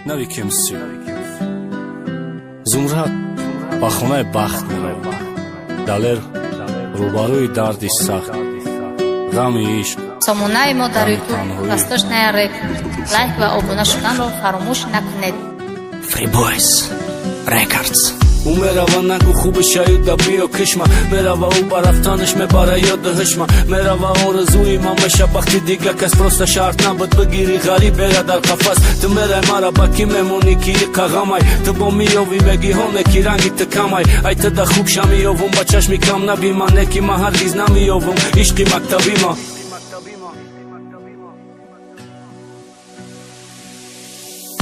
نوی کمسی زمرد با خونه بخت میرود دلر روبروی دردی سخت غم عشق سامانه ما در یوتیوب واسطه ریک لایک و ابونه شدن رو فراموش نکنید. Free Boys Records او میروه نگو خوب شاید بیا کشما میروه او برفتانش میباره یاد هشما میروه آرزوی ما میشه وقتی دیگه کس پروستا شرط نبود بگیری غریب بره در قفس تو میره مرا با کی میمونی کی قغمای تو با میوی بگی هم کی رنگی تو کمای ای تو ده خوب شمیوم با چشمی کم نبی من نکی ما هرگز نمیوم عشقی مکتبی ما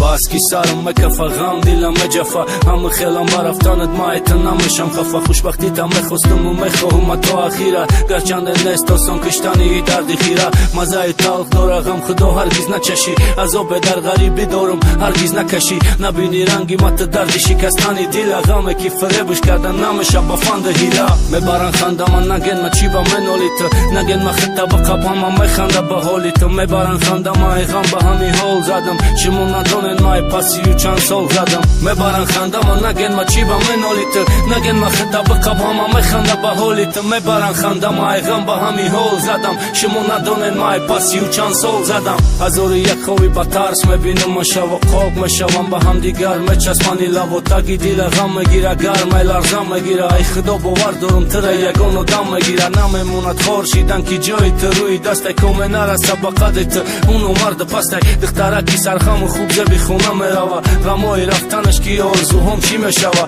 باسکی سرم مکفه غم دیلم مجفه همه خیلم برفتانت مایت نمیشم خفه خوشبختی تا میخواستم و میخواهم تو اخیره گرچند نیست آسان کشتنی دردی خیره مزه تلخ داره غم خدا هرگز نچشی عذاب در غریبی دارم هرگز نکشی نبینی رنگی مت دردی شکستنی دیل غمه که فریبش کردن نمیشه با فند هیله میبرن خنده من نگن ما چی با منولیت نگن ما خطه بقبام ما میخنده به حالیت میبرن خنده ما غم به همی حال زدم شما ندانه مای پاسیو چند سال زدم میبرن خنده ما نگن ما چی با منولیت نگن ما خطه بقبام ما میخنده به حالیت میبرن خنده ما غم به همی حال زدم شما ندانه مای پاسیو چند سال زدم هزار یک خوی با ترس میبینم من شو قاق میشوم به هم دیگر میچسبانی لب و تگی دیل غم میگیره گرم لرزم میگیره ای خدا باور دارم تر یگان و دم میگیره نمیموند خورشیدن که جای تو روی دست کم نرسه به قدت اونو مرد پست دخترکی سرخم خوب زبی خونه میروه غمای رفتنش که آرزوهم چی میشوه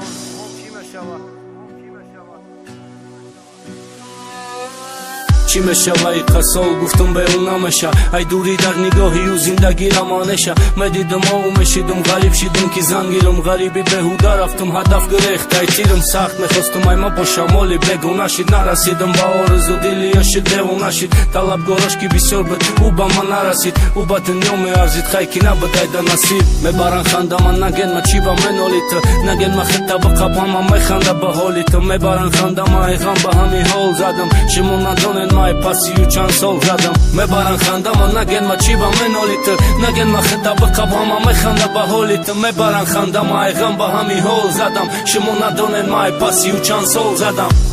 چی میشه ای قصال گفتم به اون نمیشه ای دوری در نگاهی و زندگی رمانشه میدیدم و میشیدم غریب شیدم که زنگیرم غریبی بهوده رفتم هدف گرفت ای تیرم سخت میخواستم ای ما با شمالی بگو نشید نرسیدم با آرزو دلی یاشید دیو نشید طلبگاراش که بسیار بود او با من نرسید او با دنیا میارزید خیلی که نبود ایده نصیب میبرن خنده من نگن ما چی با منولیت نگن ما خطه بقبام ما میخنده به حالیت میبرن خنده ما غم به همی حال زدم شما ندانن مای پاسیو چند سال زدم میبرن خنده ما نگن ما چی با منولیت نگن ما خطه بقبام ما میخنده به حالیت میبرن خنده ما غم به همی حال زدم شما ندانن مای پاسیو چند سال زدم